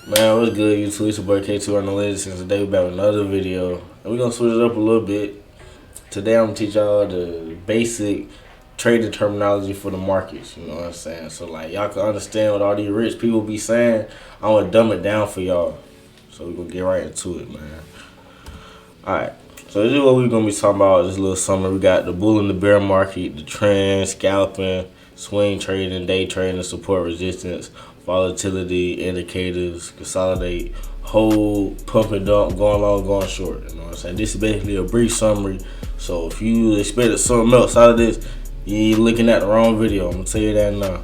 Man, what's good, YouTube? It's your boy K2 Analytics, and today we're back with another video. And we're going to switch it up a little bit. Today I'm going to teach y'all the basic trading terminology for the markets, you know what I'm saying? So, like, y'all can understand what all these rich people be saying. I want to dumb it down for y'all. So, we're going to get right into it, man. Alright, so this is what we're going to be talking about, this little summary. We got the bull and the bear market, the trend, scalping, swing trading, day trading, support, resistance, volatility, indicators, consolidate, hold, pump and dump, going long, going short. You know what I'm saying? This is basically a brief summary. So if you expected something else out of this, you're looking at the wrong video. I'm going to tell you that now.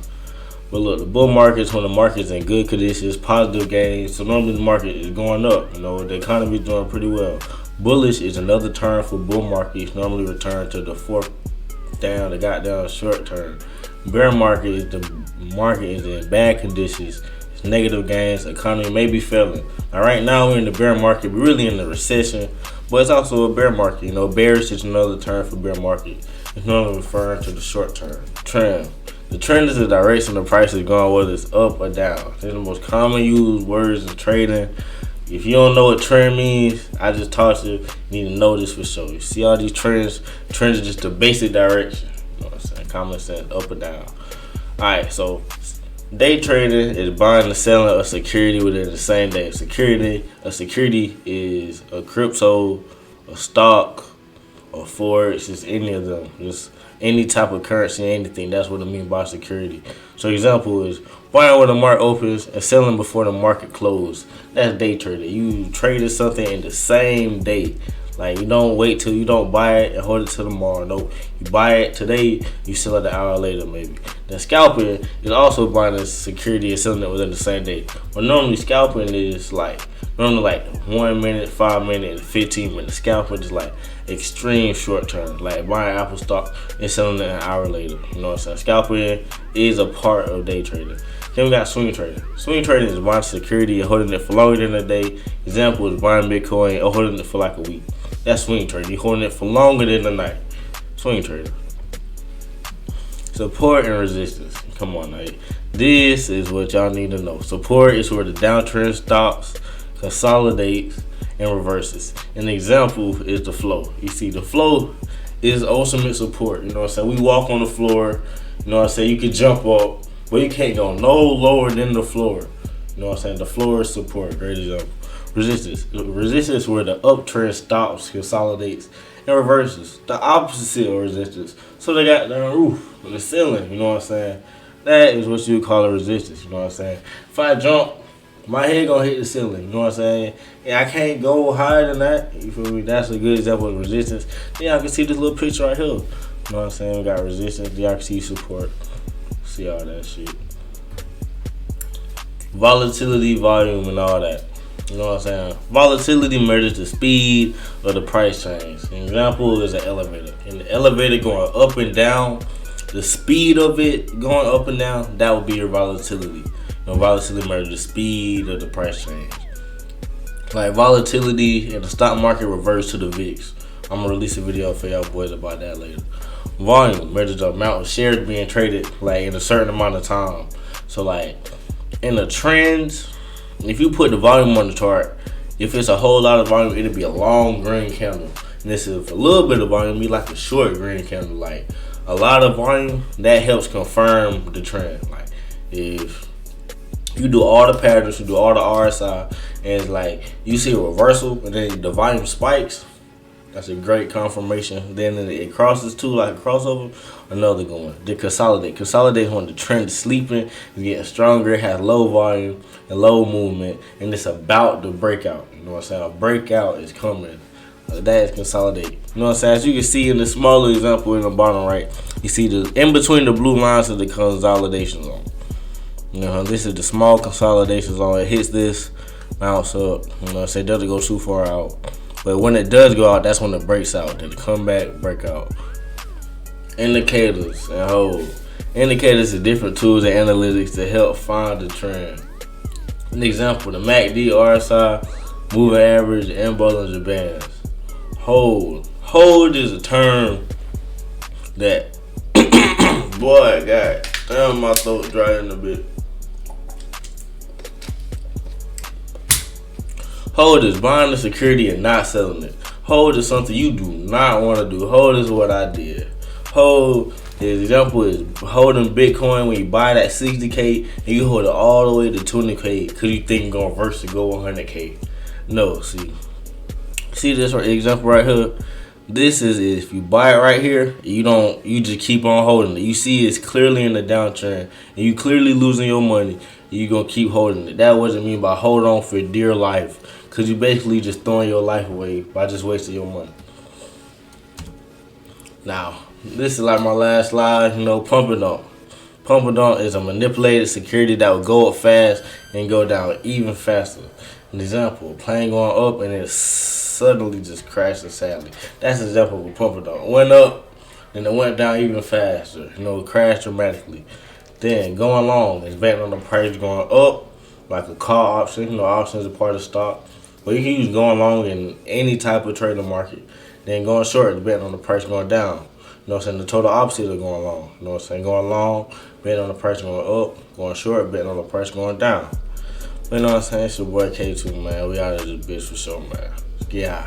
But look, the bull market is when the market's in good conditions, positive gains. So normally the market is going up. You know, the economy is doing pretty well. Bullish is another term for bull markets. Normally return to the fourth down, the goddamn short term. Bear market is the market is in bad conditions. It's negative gains. Economy may be failing. Now, right now we're in the bear market. We're really in the recession, but it's also a bear market. You know, bearish is another term for bear market. It's normally referring to the short term. Trend. The trend is the direction the price is going, whether it's up or down. These are the most common used words in trading. If you don't know what trend means, I just taught you. You need to know this for sure. You see all these trends. Trends are just the basic direction. You know what I'm saying? Common sense, up or down. Alright, so day trading is buying and selling a security within the same day. A security is a crypto, a stock, or forex, just any of them. Just any type of currency, anything. That's what I mean by security. So example is buying when the market opens and selling before the market closes. That's day trading. You traded something in the same day. Like, you don't wait till you don't buy it and hold it till tomorrow. No, you buy it today, you sell it an hour later maybe. Then scalping is also buying a security and selling it within the same day. But normally scalping is like 1 minute, 5 minutes, 15 minutes. Scalping is like extreme short term, like buying Apple stock and selling it an hour later. You know what I'm saying? Scalping is a part of day trading. Then we got swing trading. Swing trading is buying security and holding it for longer than a day. Example is buying Bitcoin or holding it for like a week. That's swing trading. You're holding it for longer than the night. Swing trading. Support and resistance. Come on, now. This is what y'all need to know. Support is where the downtrend stops, consolidates, and reverses. An example is the flow. You see, the flow is ultimate support. You know what I'm saying? We walk on the floor. You know what I'm saying? You can jump up, but you can't go no lower than the floor. You know what I'm saying? The floor is support. Great example. Resistance. Resistance is where the uptrend stops, consolidates, and reverses. The opposite of resistance. So they got the roof, the ceiling. You know what I'm saying? That is what you would call a resistance. You know what I'm saying? If I jump, my head gonna hit the ceiling. You know what I'm saying? And I can't go higher than that. You feel me? That's a good example of resistance. Then y'all can see this little picture right here. You know what I'm saying? We got resistance. Then y'all can see support. See all that shit. Volatility, volume, and all that. You know what I'm saying? Volatility measures the speed of the price change. An example is an elevator. And the elevator going up and down, the speed of it going up and down, that would be your volatility. You know, volatility measures the speed of the price change. Like volatility in the stock market reverts to the VIX. I'm gonna release a video for y'all boys about that later. Volume measures the amount of shares being traded like in a certain amount of time. So like in the trends, if you put the volume on the chart, if it's a whole lot of volume, it'll be a long green candle. And this is a little bit of volume, it'll be like a short green candle. Like a lot of volume, that helps confirm the trend. Like if you do all the patterns, you do all the RSI, and it's like you see a reversal and then the volume spikes, that's a great confirmation. Then it crosses too, like a crossover, another good one. Then consolidate. Consolidate when the trend is sleeping, it's getting stronger, it has low volume and low movement, and it's about to break out. You know what I'm saying? A breakout is coming. That is consolidate. You know what I'm saying? As you can see in the smaller example in the bottom right, you see the in between the blue lines of the consolidation zone. You know, this is the small consolidation zone. It hits this, bounce up. You know what I'm saying? It doesn't go too far out. But when it does go out, that's when it breaks out. Then it come back, break out. Indicators and hold. Indicators are different tools and analytics to help find the trend. An example, the MACD, RSI, moving average, and Bollinger Bands. Hold. Hold is a term that, boy, God damn, my throat drying a bit. Hold is buying the security and not selling it. Hold is something you do not want to do. Hold is what I did. Hold, the example is holding Bitcoin when you buy that 60K and you hold it all the way to 20K because you think you're going to reverse to go 100K. No, see this example right here. This is if you buy it right here, you just keep on holding it. You see it's clearly in the downtrend and you clearly losing your money. You gonna keep holding it. That wasn't mean by hold on for dear life, cause you basically just throwing your life away by just wasting your money. Now, this is like my last slide. Pump and dump. Pump and dump is a manipulated security that will go up fast and go down even faster. An example: plane going up and it suddenly just crashed sadly. That's an example of a pump and dump. It went up and it went down even faster. It crashed dramatically. Then going long is betting on the price going up, like a call option. Options are part of stock. But you can use going long in any type of trading market. Then going short is betting on the price going down. The total opposite of going long. Going long, betting on the price going up. Going short, betting on the price going down. It's your boy K2, man. We out of this bitch for sure, man. Yeah.